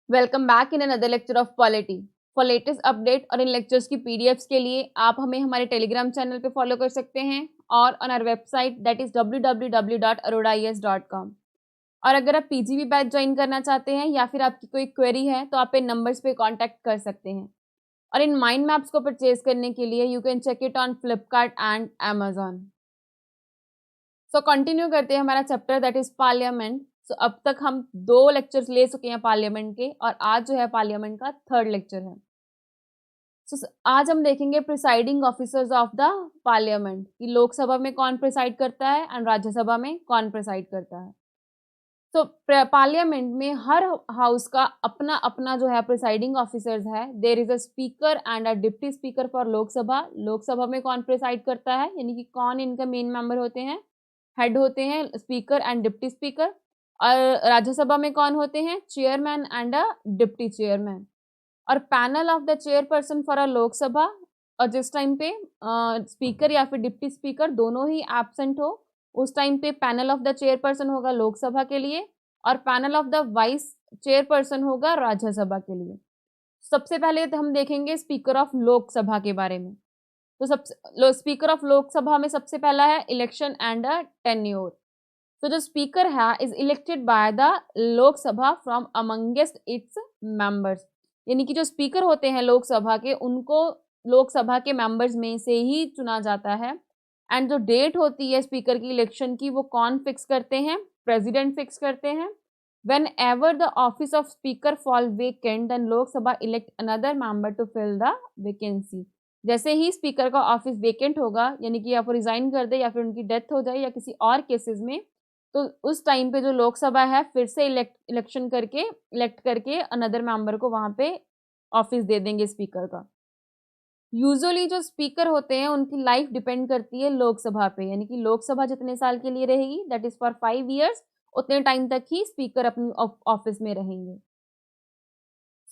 Welcome back in another lecture of polity. For latest update और इन lectures की PDFs के लिए आप हमें हमारे टेलीग्राम चैनल पे फॉलो कर सकते हैं और on our website that is www.arorais.com। और अगर आप पीजीबी बैच ज्वाइन करना चाहते हैं या फिर आपकी कोई क्वेरी है तो आप इन नंबर्स पे कांटेक्ट कर सकते हैं। और इन माइंड मैप्स को परचेज करने के लिए you can check it on Flipkart and Amazon. So continue करते हैं हमारा chapter that is parliament. So अब तक हम 2 लेक्चर्स ले चुके हैं पार्लियामेंट के और आज जो है पार्लियामेंट का 3rd लेक्चर है। सो आज हम देखेंगे presiding officers of the parliament कि लोकसभा में कौन प्रिसाइड करता है एंड राज्यसभा में कौन प्रिसाइड करता है। तो पार्लियामेंट में हर हाउस का अपना अपना जो है प्रिसाइडिंग ऑफिसर्स है। There is a speaker and a deputy speaker for Lok Sabha. Lok Sabha में कौन प्रिसाइड करता है यानी कि कौन इनका मेन मेंबर होते हैं, हेड होते हैं स्पीकर एंड डिप्टी स्पीकर। और राज्यसभा में कौन होते हैं, chairman and a deputy chairman. और panel of the chairperson for a Lok Sabha, और जिस टाइम पे स्पीकर या फिर डिप्टी स्पीकर दोनों ही एब्सेंट हो उस टाइम पे पैनल ऑफ द चेयरपर्सन होगा लोकसभा के लिए और panel of the vice chairperson होगा राज्यसभा के लिए। सबसे पहले तो हम देखेंगे स्पीकर ऑफ लोकसभा के बारे में। तो सबसे स्पीकर ऑफ लोकसभा में सबसे पहला है इलेक्शन एंड अ टेन्योर। तो जो स्पीकर है is elected by the Lok Sabha from amongst its members. यानी कि जो स्पीकर होते हैं लोकसभा के उनको लोकसभा के मेंबर्स में से ही चुना जाता है। एंड जो डेट होती है स्पीकर की इलेक्शन की वो कौन फिक्स करते हैं, प्रेसिडेंट फिक्स करते हैं। Whenever the office of speaker fall vacant then Lok Sabha elect another member to fill the vacancy. जैसे ही स्पीकर का ऑफिस वेकेंट होगा यानी कि या फिर रिजाइन कर दे या फिर उनकी डेथ हो जाए या किसी और केसेस में, तो उस टाइम पे जो लोकसभा है फिर से इलेक्ट करके अनदर मेंबर को वहां पे ऑफिस दे देंगे स्पीकर का। यूजुअली जो स्पीकर होते हैं उनकी लाइफ डिपेंड करती है लोकसभा पे, यानी कि लोकसभा जितने साल के लिए रहेगी दैट इज फॉर 5 years, उतने टाइम तक ही स्पीकर अपनी ऑफिस में रहेंगे।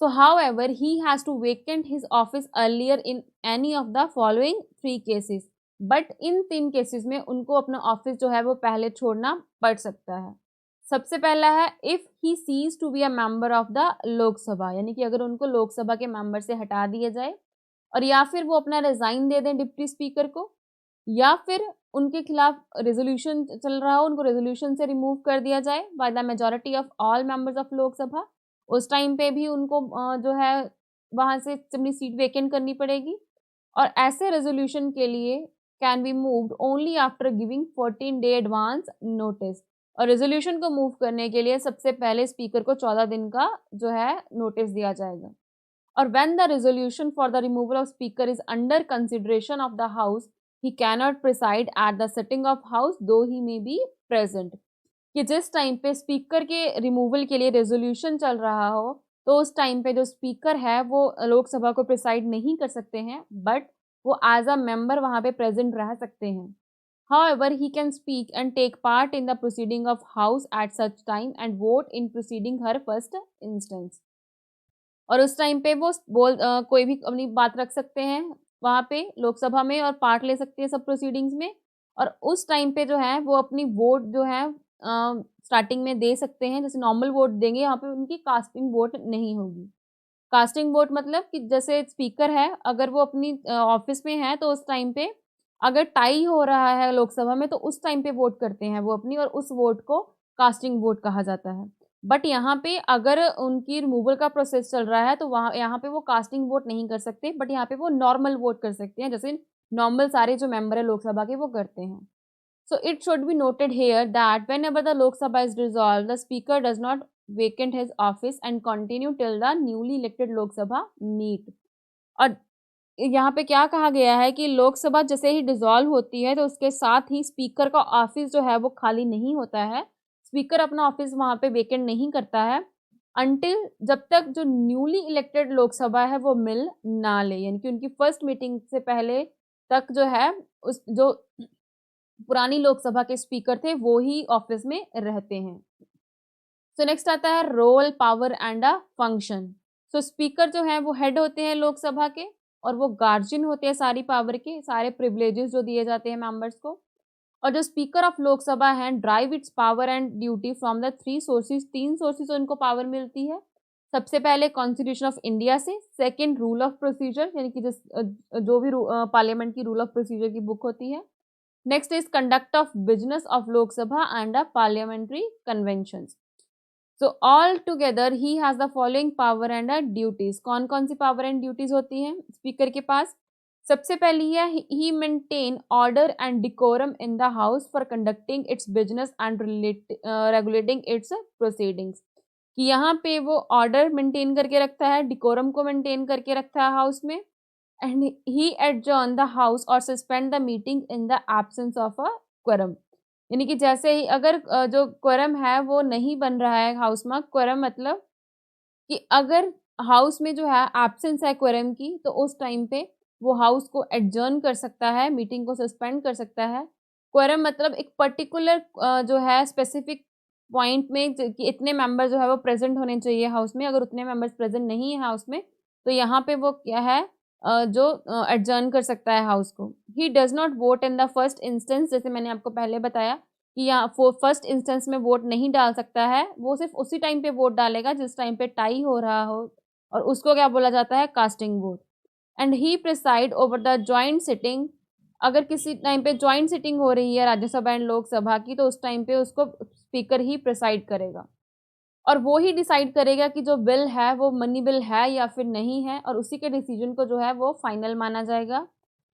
So however, he has to vacate his office earlier in any of the following 3 cases. But in 3 cases में उनको अपना ऑफिस जो है वो पहले छोड़ना पड़ सकता है। सबसे पहला है if he cease to be a member of the Lok Sabha, यानी कि अगर उनको लोकसभा के मेंबर से हटा दिया जाए और या फिर वो अपना रिजाइन दे दें डिप्टी स्पीकर को, या फिर उनके खिलाफ रेजोल्यूशन चल रहा हो उनको रेजोल्यूशन से रिमूव कर दिया जाए by the majority of all members of Lok Sabha. उस टाइम पे भी उनको जो है वहां से अपनी सीट वेकेंट करनी पड़ेगी। और ऐसे रेजोल्यूशन के लिए can be moved only after giving 14 day advance notice. और रेजोल्यूशन को मूव करने के लिए सबसे पहले स्पीकर को 14 दिन का जो है नोटिस दिया जाएगा। और when the resolution for the removal of speaker is under consideration of the house, he cannot preside at the sitting of house though he may be present। कि जिस टाइम पे स्पीकर के रिमूवल के लिए resolution चल रहा हो तो उस टाइम पे जो स्पीकर है वो लोकसभा को प्रिसाइड नहीं कर सकते हैं, बट वो एज अ मेंबर वहां पे प्रेजेंट रह सकते हैं। However, he can speak and take part in the proceeding of house at such time and vote in proceeding her first instance। और उस टाइम पे वो कोई भी अपनी बात रख सकते हैं वहां पे लोकसभा में और पार्ट ले सकते हैं सब प्रोसीडिंग्स में। और उस टाइम पे जो है वो अपनी वोट जो है स्टार्टिंग में दे सकते हैं, जैसे नॉर्मल वोट देंगे यहाँ पे उनकी कास्टिंग वोट नहीं होगी। कास्टिंग वोट मतलब कि जैसे स्पीकर है अगर वो अपनी ऑफिस में है तो उस टाइम पे अगर टाई हो रहा है लोकसभा में तो उस टाइम पे वोट करते हैं वो अपनी, और उस वोट को कास्टिंग वोट कहा जाता है। बट यहाँ पे अगर उनकी रिमूवल का प्रोसेस चल रहा है तो वहाँ यहाँ पे वो कास्टिंग वोट नहीं कर सकते, बट यहाँ पे वो नॉर्मल वोट कर सकते हैं जैसे नॉर्मल सारे जो मेंबर है लोकसभा के वो करते हैं। So it should be noted here that whenever the Lok Sabha is dissolved, the Speaker does not vacate his office and continue till the newly elected Lok Sabha meet। और यहाँ पे क्या कहा गया है कि लोकसभा जैसे ही डिसॉल्व होती है तो उसके साथ ही स्पीकर का ऑफिस जो है वो खाली नहीं होता है। स्पीकर अपना ऑफिस वहां पे वेकेंट नहीं करता है अनटिल जब तक जो न्यूली इलेक्टेड लोकसभा है वो मिल ना ले, यानी कि उनकी फर्स्ट मीटिंग से पहले तक जो है उस जो पुरानी लोकसभा के स्पीकर थे वो ही ऑफिस में रहते हैं। सो नेक्स्ट आता है role power and a function. So speaker जो है वो हेड होते हैं लोकसभा के और वो गार्जियन होते हैं सारी पावर के, सारे प्रिविलेजेस जो दिए जाते हैं मेंबर्स को। और जो स्पीकर ऑफ लोकसभा है drive it's power and duty from the 3 sources, 3 sources से उनको पावर मिलती है। सबसे पहले कॉन्स्टिट्यूशन ऑफ इंडिया से, सेकंड रूल ऑफ प्रोसीजर यानी कि जो भी पार्लियामेंट की रूल ऑफ प्रोसीजर की बुक होती है। Next is conduct of business of Lok Sabha and the parliamentary conventions. So all together he has the following power and duties. कौन कौन सी पावर एंड ड्यूटीज होती हैं स्पीकर के पास? सबसे पहली है he maintain order and decorum in the house for conducting its business and regulating its proceedings. कि यहाँ पे वो ऑर्डर मेंटेन करके रखता है, डिकोरम को मेंटेन करके रखता है हाउस में, and he adjourn the house और suspend the meeting in the absence of a quorum. यानी कि जैसे ही अगर जो क्वरम है वो नहीं बन रहा है हाउस में, क्वरम मतलब कि अगर हाउस में जो है एब्सेंस है क्वरम की, तो उस टाइम पे वो हाउस को एडजर्न कर सकता है, मीटिंग को सस्पेंड कर सकता है। क्वरम मतलब एक पर्टिकुलर जो है स्पेसिफिक पॉइंट में कि इतने मेंबर जो है वो प्रेजेंट होने चाहिए हाउस में। अगर उतने मेंबर्स प्रेजेंट नहीं है हाउस में, तो यहाँ पे वो क्या है जो एडजर्न कर सकता है हाउस को। ही does not vote in the first instance, जैसे मैंने आपको पहले बताया कि यहाँ फर्स्ट इंस्टेंस में वोट नहीं डाल सकता है, वो सिर्फ उसी टाइम पे वोट डालेगा जिस टाइम पे टाई हो रहा हो, और उसको क्या बोला जाता है? Casting vote. And he preside over the joint sitting. अगर किसी टाइम पे जॉइंट सिटिंग हो रही है राज्यसभा एंड लोकसभा की, तो उस टाइम पे उसको स्पीकर ही प्रिसाइड करेगा, और वो ही डिसाइड करेगा कि जो बिल है वो मनी बिल है या फिर नहीं है, और उसी के डिसीजन को जो है वो फाइनल माना जाएगा।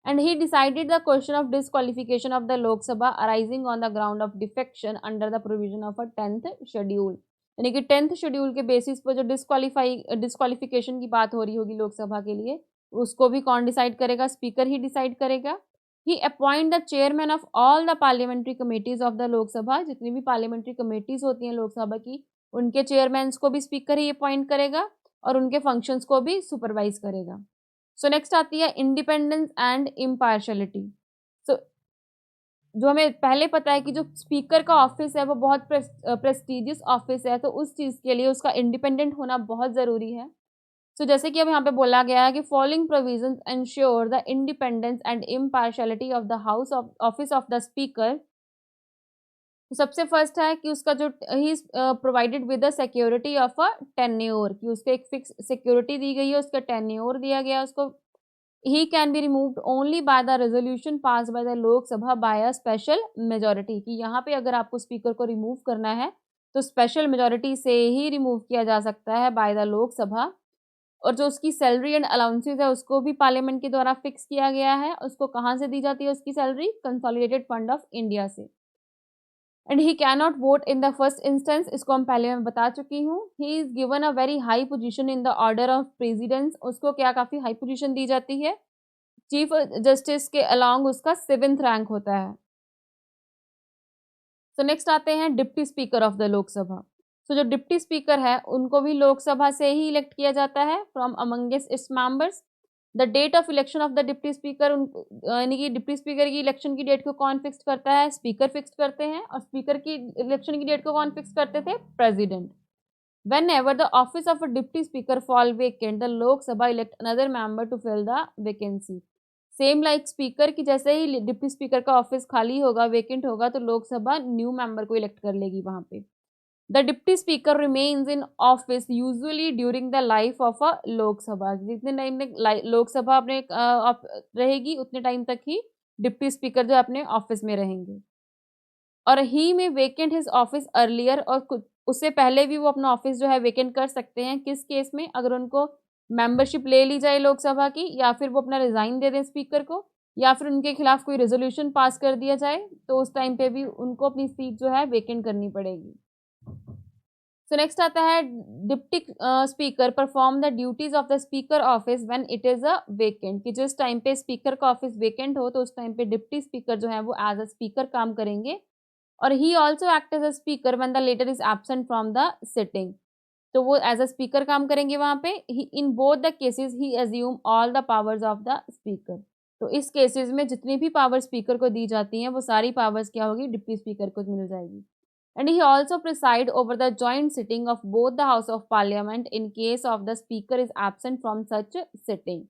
And he decided the question of disqualification of the Lok Sabha arising on the ground of defection under the provision of a 10th schedule. यानी कि 10th शेड्यूल के बेसिस पर जो डिसक्वालिफिकेशन की बात हो रही होगी लोकसभा के लिए, उसको भी कौन डिसाइड करेगा? स्पीकर ही डिसाइड करेगा। He appoint the chairman of all the parliamentary committees of the Lok Sabha. जितनी भी पार्लियामेंट्री कमेटीज होती हैं लोकसभा की, उनके चेयरमैन्स को भी स्पीकर ही अपॉइंट करेगा और उनके फंक्शंस को भी सुपरवाइज करेगा। सो नेक्स्ट आती है इंडिपेंडेंस एंड इम्पार्शलिटी। सो जो हमें पहले पता है कि जो स्पीकर का ऑफिस है वो बहुत प्रेस्टिजियस ऑफिस है, तो उस चीज़ के लिए उसका इंडिपेंडेंट होना बहुत ज़रूरी है। सो जैसे कि अब यहाँ पे बोला गया है कि following provisions ensure the independence and impartiality of the house of office of the speaker. तो सबसे फर्स्ट है कि उसका जो he provided with the security of a tenure, कि उसको एक फिक्स सिक्योरिटी दी गई है, उसका टेन्योर दिया गया है उसको। He can be removed only by the resolution pass by the Lok Sabha by a special majority. कि यहाँ पे अगर आपको स्पीकर को रिमूव करना है तो स्पेशल मेजोरिटी से ही रिमूव किया जा सकता है बाय द लोकसभा। और जो उसकी सैलरी एंड अलाउंसेस है उसको भी पार्लियामेंट के द्वारा फिक्स किया गया है। उसको कहाँ से दी जाती है उसकी salary? Consolidated fund of India से। And he can not vote in the first instance, इसको हम पहले मैं बता चुकी हूँ। He is given a very high position in the order of precedence, उसको क्या काफ़ी हाई पोजीशन दी जाती है। चीफ जस्टिस के अलॉन्ग उसका 7th रैंक होता है। सो नेक्स्ट आते हैं deputy speaker of the Lok Sabha. So जो डिप्टी स्पीकर है उनको भी लोकसभा से ही इलेक्ट किया जाता है from amongst its members. The date of election of the deputy speaker, यानी कि डिप्टी स्पीकर की इलेक्शन की डेट को कौन फिक्स करता है? स्पीकर फिक्स करते हैं। और स्पीकर की इलेक्शन की डेट को कौन फिक्स करते थे? President. Whenever the office of a deputy speaker fall vacant, the Lok Sabha elect another member to fill the vacancy. Same like speaker की, जैसे ही डिप्टी स्पीकर का ऑफिस खाली होगा, वेकेंट होगा, तो लोकसभा न्यू मेंबर को इलेक्ट कर लेगी वहां पे। The deputy speaker remains in office usually during the life of a Lok Sabha. जितने टाइम में लोकसभा अपने रहेगी उतने टाइम तक ही डिप्टी स्पीकर जो अपने ऑफिस में रहेंगे। और ही में वेकेंट हिज ऑफिस अर्लियर, और कुछ उससे पहले भी वो अपना ऑफिस जो है वेकेंट कर सकते हैं। किस केस में? अगर उनको मेंबरशिप ले ली जाए लोकसभा की, या फिर वो अपना रिजाइन दे दें स्पीकर को, या फिर उनके खिलाफ कोई रेजोल्यूशन पास कर दिया जाए, तो उस टाइम पे भी उनको अपनी सीट जो है वेकेंट करनी पड़ेगी। सो नेक्स्ट आता है deputy speaker perform the duties of the speaker office when it is a vacant. कि जिस टाइम पे स्पीकर का ऑफिस वेकेंट हो, तो उस टाइम पे डिप्टी स्पीकर जो है वो एज अ स्पीकर काम करेंगे। और he also act as a speaker when the latter is absent from the sitting. तो वो एज अ स्पीकर काम करेंगे वहां पे। In both the cases he assume all the powers of the speaker. तो इस केसेस में जितनी भी पावर स्पीकर को दी जाती हैं वो सारी पावर्स क्या होगी? डिप्टी स्पीकर को मिल जाएगी। And he also preside over the joint sitting of both the house of parliament in case of the speaker is absent from such sitting.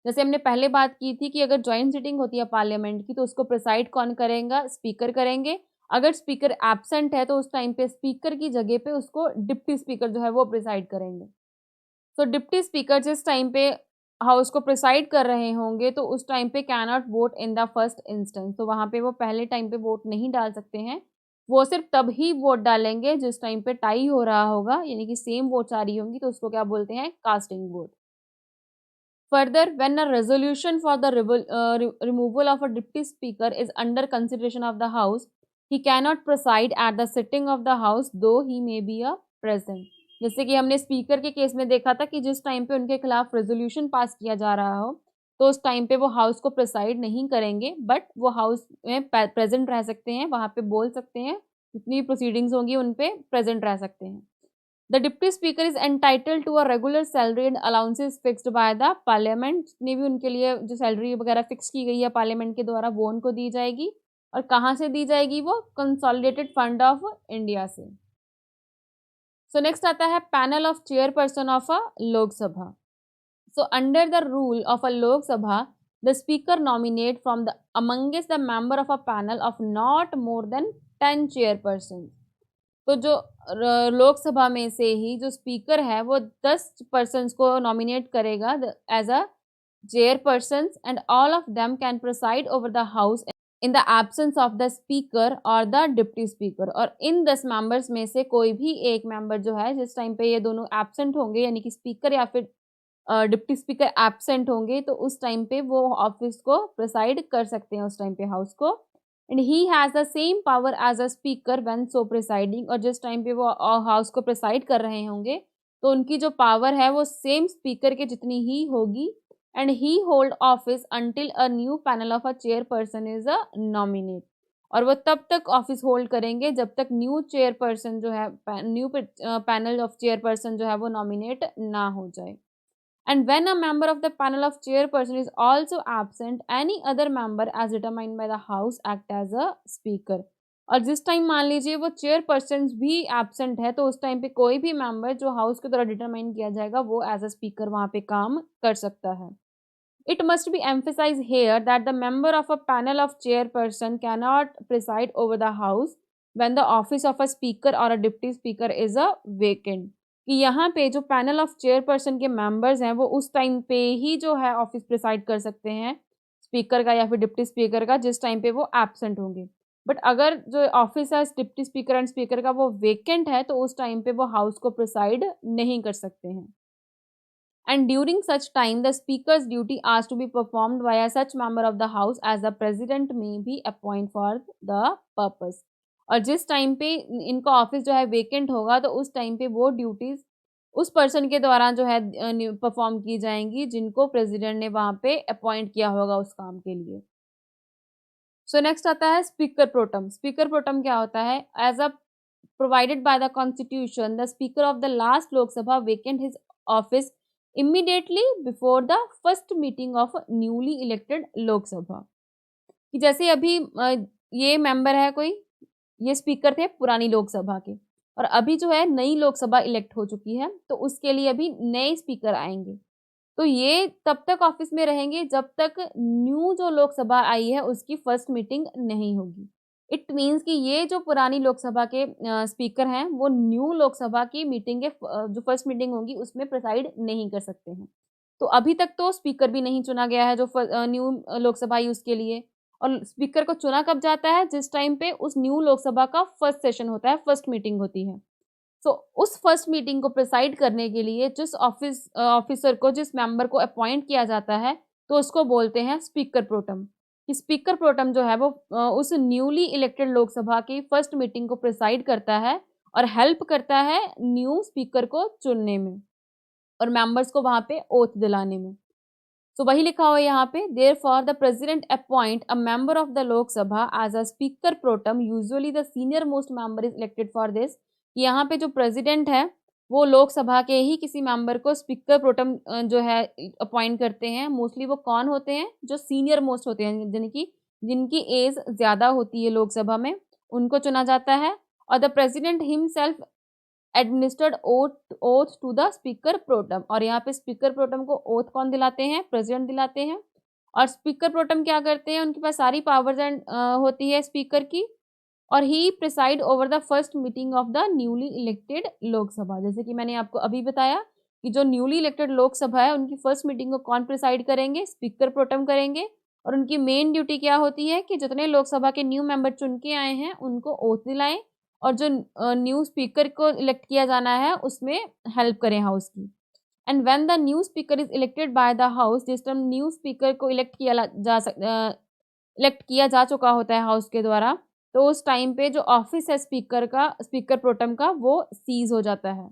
जैसे हमने पहले बात की थी कि अगर जॉइंट सिटिंग होती है पार्लियामेंट की, तो उसको प्रिसाइड कौन करेगा? स्पीकर करेंगे। अगर स्पीकर एब्सेंट है तो उस टाइम पे स्पीकर की जगह पे उसको डिप्टी स्पीकर जो है वो प्रिसाइड करेंगे। सो डिप्टी स्पीकर जिस टाइम पे हाउस को प्रिसाइड कर रहे होंगे तो उस टाइम पे can not vote in the first instance, तो वहाँ पे वो पहले टाइम पे वोट नहीं डाल सकते हैं। वो सिर्फ तब ही वोट डालेंगे जिस टाइम पे टाई हो रहा होगा, यानी कि सेम वोट्स आ रही होंगी, तो उसको क्या बोलते हैं, casting vote. Further, when a resolution for the removal of a deputy speaker is under consideration of the House, he cannot preside at the sitting of the House, though he may be a present. जैसे कि हमने speaker के case में देखा था कि जिस time पे उनके खिलाफ रेजोल्यूशन पास किया जा रहा हो, तो उस टाइम पे वो हाउस को प्रेसाइड नहीं करेंगे, बट वो हाउस में प्रेजेंट रह सकते हैं, वहाँ पे बोल सकते हैं, जितनी प्रोसीडिंग्स होंगी उन पे प्रेजेंट रह सकते हैं। The deputy speaker is entitled to a regular salary and allowances fixed by the parliament, ने भी उनके लिए जो सैलरी वगैरह फिक्स की गई है पार्लियामेंट के द्वारा वो उनको दी जाएगी। और कहाँ से दी जाएगी, वो कंसोलिडेटेड फंड ऑफ इंडिया से। सो नेक्स्ट आता है panel of chairperson of a Lok Sabha. So under the rule of a Lok Sabha, the speaker nominate from the amongst the member of a panel of not more than 10 chairperson. तो जो लोकसभा में से ही जो speaker है वो 10 पर्सन्स को नॉमिनेट करेगा as a chairperson, and all of them can preside over the house in the absence of the speaker और द डिप्टी स्पीकर। और इन 10 मेंबर्स में से कोई भी एक मेंबर जो है, जिस टाइम पे ये दोनों एब्सेंट होंगे, यानी कि स्पीकर या फिर डिप्टी स्पीकर एब्सेंट होंगे, तो उस टाइम पे वो ऑफिस को प्रिसाइड कर सकते हैं, उस टाइम पे हाउस को। And he has the same power as a speaker when so presiding, और जिस टाइम पे वो हाउस को प्रिसाइड कर रहे होंगे तो उनकी जो पावर है वो सेम स्पीकर के जितनी ही होगी। And he hold office until a new panel of a chairperson is a nominate, और वो तब तक ऑफिस होल्ड करेंगे जब तक न्यू चेयरपर्सन जो है, न्यू पैनल ऑफ चेयरपर्सन जो है वो नॉमिनेट ना हो जाए। And when a member of the panel of chairperson is also absent, any other member as determined by the house act as a speaker। और जिस टाइम मान लीजिए वो चेयरपर्सन भी एब्सेंट है, तो उस टाइम पे कोई भी मेंबर जो हाउस के द्वारा डिटरमाइन किया जाएगा वो एज अ स्पीकर वहां पे काम कर सकता है। It must be emphasized here that the member of a panel of chairperson cannot preside over the house when the office of a speaker or a deputy speaker is a vacant। कि यहाँ पे जो panel of chairperson के members हैं वो उस time पे ही जो है ऑफिस प्रिसाइड कर सकते हैं स्पीकर का या फिर डिप्टी स्पीकर का, जिस टाइम पे वो एब्सेंट होंगे। बट अगर जो ऑफिस है डिप्टी स्पीकर एंड स्पीकर का वो वेकेंट है, तो उस टाइम पे वो हाउस को प्रिसाइड नहीं कर सकते हैं। And during such time the speaker's duty is to be performed by such member of the house as the president may be appointed for the purpose। और जिस टाइम पे इनका ऑफिस जो है वेकेंट होगा तो उस टाइम पे वो ड्यूटीज उस पर्सन के द्वारा जो है परफॉर्म की जाएंगी जिनको प्रेसिडेंट ने वहां पे अपॉइंट किया होगा उस काम के लिए। सो नेक्स्ट आता है स्पीकर प्रोटम। स्पीकर प्रोटम क्या होता है, as a provided by the constitution, the speaker of the last lok sabha vacant his office immediately before the first meeting of newly elected lok sabha। कि जैसे अभी ये member है कोई, ये स्पीकर थे पुरानी लोकसभा के, और अभी जो है नई लोकसभा इलेक्ट हो चुकी है, तो उसके लिए अभी नए स्पीकर आएंगे, तो ये तब तक ऑफिस में रहेंगे जब तक न्यू जो लोकसभा आई है उसकी फर्स्ट मीटिंग नहीं होगी। इट मीन्स कि ये जो पुरानी लोकसभा के स्पीकर हैं वो न्यू लोकसभा की मीटिंग के जो फर्स्ट मीटिंग होगी उसमें प्रिसाइड नहीं कर सकते हैं। तो अभी तक तो स्पीकर भी नहीं चुना गया है जो न्यू लोकसभा आई उसके लिए। और स्पीकर को चुना कब जाता है, जिस टाइम पे उस न्यू लोकसभा का फर्स्ट सेशन होता है, फर्स्ट मीटिंग होती है। तो उस फर्स्ट मीटिंग को प्रिसाइड करने के लिए जिस ऑफिसर को, जिस मेंबर को अपॉइंट किया जाता है, तो उसको बोलते हैं स्पीकर प्रोटम। कि स्पीकर प्रोटम जो है वो उस न्यूली इलेक्टेड लोकसभा की फर्स्ट मीटिंग को प्रिसाइड करता है और हेल्प करता है न्यू स्पीकर को चुनने में और मेंबर्स को वहां पे ओथ दिलाने में। तो वही लिखा हुआ है यहाँ पे, therefore the president appoint a member of the Lok Sabha as a speaker pro tem, usually the senior most member is elected for this. यहाँ पे जो प्रेसिडेंट है वो लोकसभा के ही किसी मेंबर को स्पीकर प्रोटम जो है अपॉइंट करते हैं। मोस्टली वो कौन होते हैं, जो सीनियर मोस्ट होते हैं, जिनकी एज ज्यादा होती है लोकसभा में, उनको चुना जाता है। और the president himself administered oath to the speaker pro tem, और यहाँ पे स्पीकर प्रोटम को ओथ कौन दिलाते हैं, प्रेसिडेंट दिलाते हैं। और स्पीकर प्रोटम क्या करते हैं, उनके पास सारी पावर्स एंड होती है स्पीकर की, और he preside over the first meeting of the newly elected Lok Sabha. जैसे कि मैंने आपको अभी बताया कि जो न्यूली इलेक्टेड लोकसभा है उनकी फर्स्ट मीटिंग को कौन प्रिसाइड करेंगे, स्पीकर प्रोटेम करेंगे। और उनकी मेन ड्यूटी क्या होती है कि जितने लोकसभा के न्यू मेंबर चुन के आए हैं उनको ओथ दिलाएं और जो न्यू स्पीकर को इलेक्ट किया जाना है उसमें हेल्प करें हाउस की। And when the new speaker is elected by the house, जिस टाइम न्यू स्पीकर को इलेक्ट किया जा चुका होता है हाउस के द्वारा, तो उस टाइम पे जो ऑफिस है स्पीकर प्रोटेम का, वो सीज हो जाता है।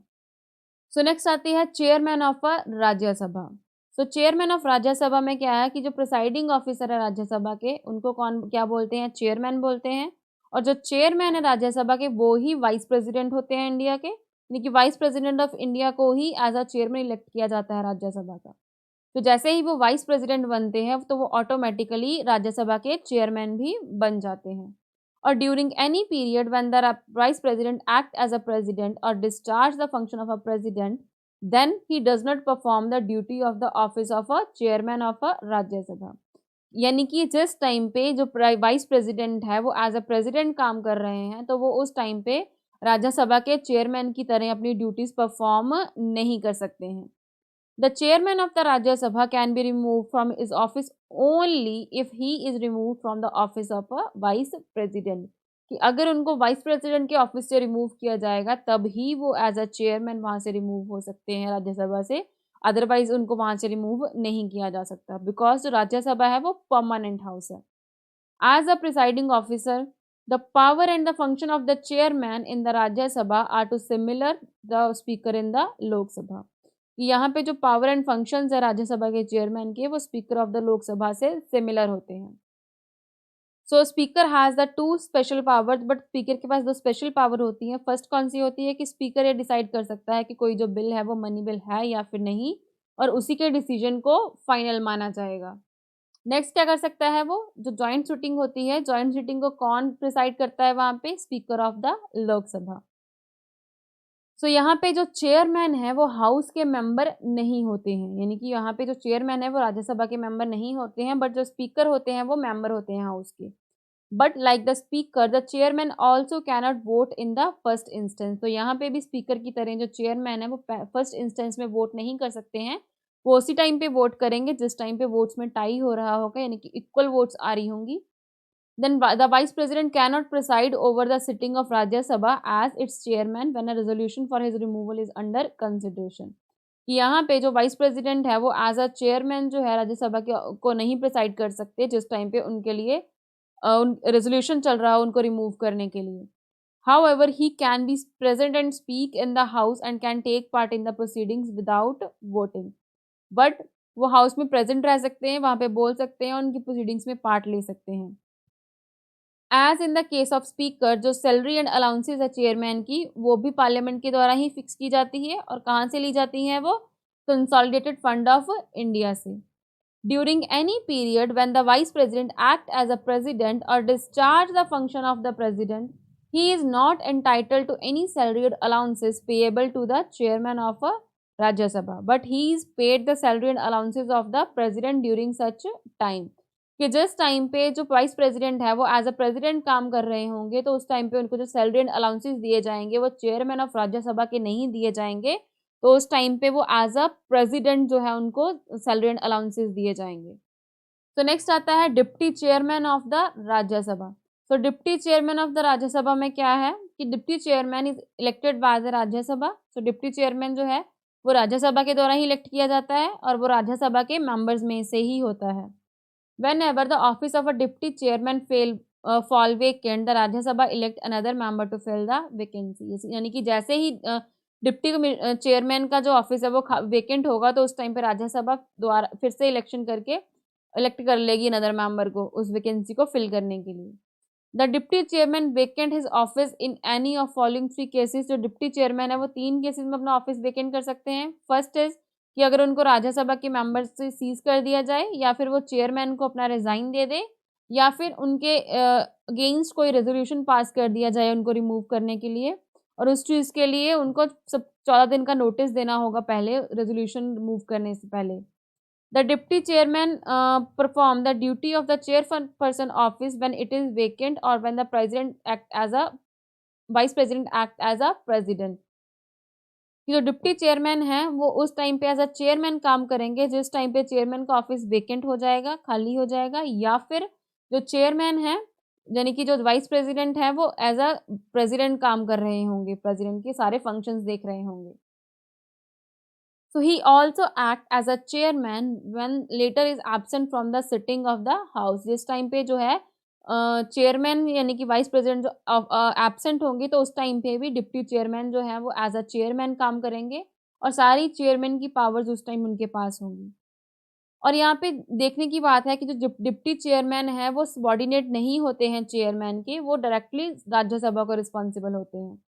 सो नेक्स्ट आती है chairman of a Rajya Sabha. So chairman of Rajya Sabha में क्या है कि जो प्रिसाइडिंग ऑफिसर है राज्यसभा के, उनको कौन क्या बोलते हैं, चेयरमैन बोलते हैं। और जो चेयरमैन है राज्यसभा के वो ही वाइस प्रेसिडेंट होते हैं इंडिया के, यानी कि वाइस प्रेसिडेंट ऑफ इंडिया को ही एज अ चेयरमैन इलेक्ट किया जाता है राज्यसभा का। तो जैसे ही वो वाइस प्रेसिडेंट बनते हैं तो वो ऑटोमेटिकली राज्यसभा के चेयरमैन भी बन जाते हैं। और during any period when the vice president act as a president और discharge the function of a president, then he does not perform the duty of the office of a chairman of a Rajya Sabha. यानी कि जिस time पे जो vice president है वो as a president काम कर रहे हैं, तो वो उस टाइम पे राज्यसभा के चेयरमैन की तरह अपनी ड्यूटीज परफॉर्म नहीं कर सकते हैं। The chairman of the Rajya Sabha can be removed from his office only if he is removed from the office of a vice president. कि अगर उनको वाइस प्रेसिडेंट के ऑफिस से रिमूव किया जाएगा तब ही वो एज अ चेयरमैन वहां से रिमूव हो सकते हैं राज्यसभा से, अदरवाइज उनको वहां से रिमूव नहीं किया जा सकता, बिकॉज जो राज्यसभा है वो परमानेंट हाउस है। As a presiding officer, the power and the function of the chairman in the Rajya Sabha are to similar the speaker in the Lok Sabha. यहाँ पे जो पावर एंड फंक्शंस है राज्यसभा के चेयरमैन के, वो स्पीकर ऑफ द लोकसभा से सिमिलर होते हैं। सो speaker has the two special powers, but speaker के पास दो स्पेशल पावर होती है। फर्स्ट कौन सी होती है कि स्पीकर ये डिसाइड कर सकता है कि कोई जो बिल है वो मनी बिल है या फिर नहीं, और उसी के डिसीजन को फाइनल माना जाएगा। नेक्स्ट क्या कर सकता है वो, जो जॉइंट सिटिंग होती है, जॉइंट सिटिंग को कौन प्रिसाइड करता है वहां पे, स्पीकर ऑफ द लोकसभा। सो यहाँ पे जो चेयरमैन है वो हाउस के मेंबर नहीं होते हैं, यानी कि यहाँ पे जो चेयरमैन है वो राज्यसभा के मेंबर नहीं होते हैं, बट जो स्पीकर होते हैं वो मेंबर होते हैं हाउस के। But like the speaker, the chairman also cannot vote in the first instance. तो यहाँ पे भी स्पीकर की तरह जो चेयरमैन है वो फर्स्ट इंस्टेंस में वोट नहीं कर सकते हैं, वो उसी टाइम पे वोट करेंगे जिस टाइम पे वोट्स में टाई हो रहा होगा, यानी कि इक्वल वोट्स आ रही होंगी। Then the vice president cannot preside over the sitting of Rajya Sabha as its chairman when a resolution for his removal is under consideration. कि यहाँ पे जो वाइस प्रेसिडेंट है वो एज अ चेयरमैन जो है राज्यसभा के को नहीं प्रिसाइड कर सकते जिस टाइम पे उनके लिए रेजोल्यूशन चल रहा हो उनको रिमूव करने के लिए। However, he can be present and speak in the house and can take part in the proceedings without voting. But वो हाउस में प्रेजेंट रह सकते हैं, वहां पे बोल सकते हैं और उनकी प्रोसीडिंग्स में पार्ट ले सकते हैं। As in the case of speaker, जो सैलरी एंड अलाउंसेज है चेयरमैन की, वो भी पार्लियामेंट के द्वारा ही फिक्स की जाती है। और कहाँ से ली जाती हैं वो, कंसोलिडेटेड फंड ऑफ इंडिया से। During any period when the vice president act as a president और discharge the function of the president, he is not entitled to any salary और allowances payable to the chairman of a Rajya Sabha, but he is paid the salary and allowances of the president during such time. कि जिस time पे जो vice president है वो as a president काम कर रहे होंगे, तो उस टाइम पे उनको जो सैलरी एंड अलाउंसेस दिए जाएंगे वो चेयरमैन ऑफ राज्यसभा के नहीं दिए जाएंगे, तो उस टाइम पे वो एज अ प्रेसिडेंट जो है उनको सैलरी एंड अलाउंसेस दिए जाएंगे। तो नेक्स्ट आता है deputy chairman of the Rajya Sabha. तो deputy chairman of the Rajya Sabha में क्या है कि deputy chairman is elected by the Rajya Sabha. तो डिप्टी चेयरमैन जो है वो राज्यसभा के द्वारा ही इलेक्ट किया जाता है और वो राज्यसभा के मेंबर्स में से ही होता है। Whenever the office of a deputy chairman fall vacant, the Rajya Sabha elect another member to fill the vacancy. यानी कि जैसे ही डिप्टी चेयरमैन का जो ऑफिस है वो वेकेंट होगा, तो उस टाइम पे राज्यसभा द्वारा फिर से इलेक्शन करके इलेक्ट कर लेगी अनदर मेंबर को उस वैकेंसी को फिल करने के लिए। The deputy chairman vacant his office in any of following three cases. जो डिप्टी चेयरमैन है वो तीन केसेस में अपना ऑफिस वेकेंट कर सकते हैं। फर्स्ट इज कि अगर उनको राज्यसभा के मेंबर से सीज कर दिया जाए, या फिर वो चेयरमैन को अपना रिजाइन दे दे, या फिर उनके अगेंस्ट कोई रेजोल्यूशन पास कर दिया जाए उनको रिमूव करने के लिए, और उस चीज़ के लिए उनको सब 14 दिन का नोटिस देना होगा पहले रेजोल्यूशन रिमूव करने से पहले। The deputy chairman perform the duty of the chairperson office when it is vacant और when the president act as a vice president act as a president. कि जो डिप्टी चेयरमैन है वो उस टाइम पे एज अ चेयरमैन काम करेंगे जिस टाइम पे चेयरमैन का ऑफिस वेकेंट हो जाएगा, खाली हो जाएगा, या फिर जो चेयरमैन है यानी कि जो वाइस प्रेसिडेंट है वो एज अ प्रेसिडेंट काम कर रहे होंगे, प्रेसिडेंट के सारे फंक्शंस देख रहे होंगे। So he also act as a chairman when later is absent from the sitting of the house। जिस टाइम पे जो है चेयरमैन यानी कि वाइस प्रेसिडेंट जो एब्सेंट होंगे तो उस टाइम पे भी डिप्टी चेयरमैन जो है वो एज अ चेयरमैन काम करेंगे और सारी चेयरमैन की पावर्स उस टाइम उनके पास होंगी। और यहाँ पे देखने की बात है कि जो डिप्टी चेयरमैन है वो सबॉर्डिनेट नहीं होते हैं चेयरमैन के, वो डायरेक्टली राज्यसभा को रिस्पॉन्सिबल होते हैं।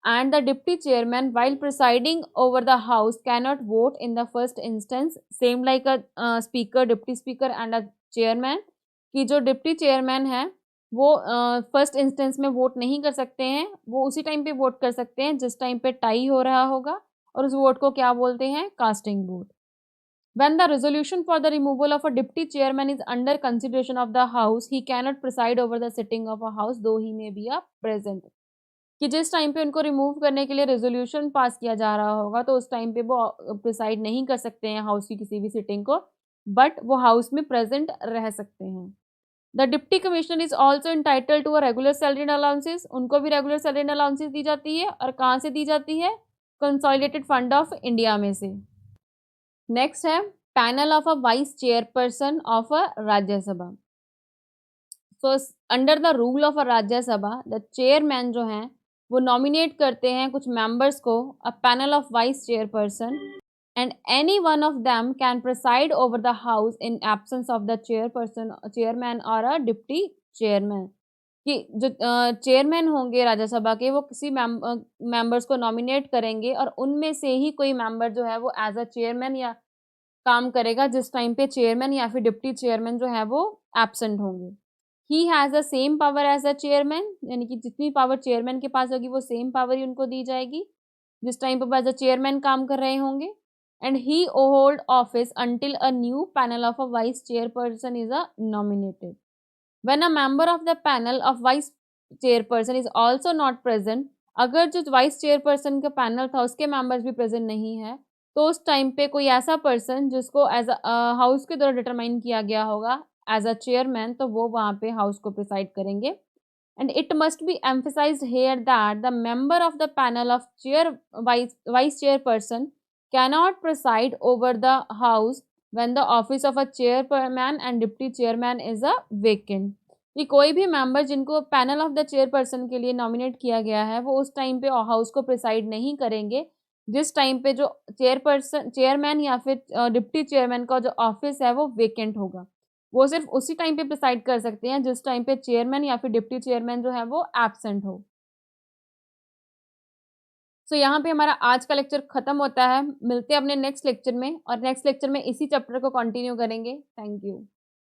And the deputy chairman while presiding over the house cannot vote in the first instance, same like a speaker, deputy speaker and a chairman, कि जो डिप्टी चेयरमैन है वो फर्स्ट इंस्टेंस में वोट नहीं कर सकते हैं, वो उसी टाइम पे वोट कर सकते हैं जिस टाइम पे टाई हो रहा होगा, और उस वोट को क्या बोलते हैं, casting vote. When the resolution for the removal of a deputy chairman is under consideration of the house, he cannot preside over the sitting of a house though he may be a present। कि जिस time पे उनको remove करने के लिए resolution pass किया जा रहा होगा तो उस टाइम पे वो प्रिसाइड नहीं कर सकते हैं हाउस की किसी भी सिटिंग को, बट वो हाउस में प्रेजेंट रह सकते हैं। The deputy commissioner is also entitled to a regular salary allowances, उनको भी रेगुलर सैलरी अलाउंसेस दी जाती है, और कहाँ से दी जाती है, कंसोलिडेटेड फंड ऑफ इंडिया में से। नेक्स्ट है panel of a vice chairperson of a Rajya Sabha. So under the rule of a Rajya Sabha the chairman जो हैं वो नॉमिनेट करते हैं कुछ मेंबर्स को, a panel of vice chairperson, and any one of them can preside over the house in absence of the chairperson, chairman और अ deputy chairman. कि जो चेयरमैन होंगे राज्यसभा के वो किसी मेंबर्स को नॉमिनेट करेंगे और उनमें से ही कोई मेंबर जो है वो एज अ चेयरमैन या काम करेगा जिस टाइम पे चेयरमैन या फिर डिप्टी चेयरमैन जो है वो एब्सेंट होंगे। He has the same power as a chairman, यानी कि जितनी पावर चेयरमैन के पास होगी वो सेम पावर ही उनको दी जाएगी जिस टाइम पे एज अ चेयरमैन काम कर रहे होंगे। And he hold office until a new panel of a vice chairperson is a nominated. When a member of the panel of vice chairperson is also not present, अगर जो vice chairperson का panel था उसके members भी present नहीं है तो उस टाइम पे कोई ऐसा पर्सन जिसको एज अ हाउस के द्वारा डिटरमाइन किया गया होगा एज अ चेयरमैन, तो वो वहाँ पे हाउस को प्रिसाइड करेंगे। And it must be emphasised here that the member of the panel of vice chairperson cannot preside over the house when the office of a chairman and deputy chairman is a vacant. कि कोई भी member जिनको panel of the chairperson के लिए nominate किया गया है वो उस टाइम पे हाउस को प्रिसाइड नहीं करेंगे जिस टाइम पे जो चेयरपर्सन, चेयरमैन या फिर डिप्टी चेयरमैन का जो ऑफिस है वो वेकेंट होगा। वो सिर्फ उसी टाइम पे प्रिसाइड कर सकते हैं जिस टाइम पे चेयरमैन या फिर डिप्टी चेयरमैन जो है वो एब्सेंट हो। सो यहाँ पे हमारा आज का लेक्चर खत्म होता है। मिलते हैं अपने नेक्स्ट लेक्चर में, और नेक्स्ट लेक्चर में इसी चैप्टर को कंटिन्यू करेंगे। Thank you.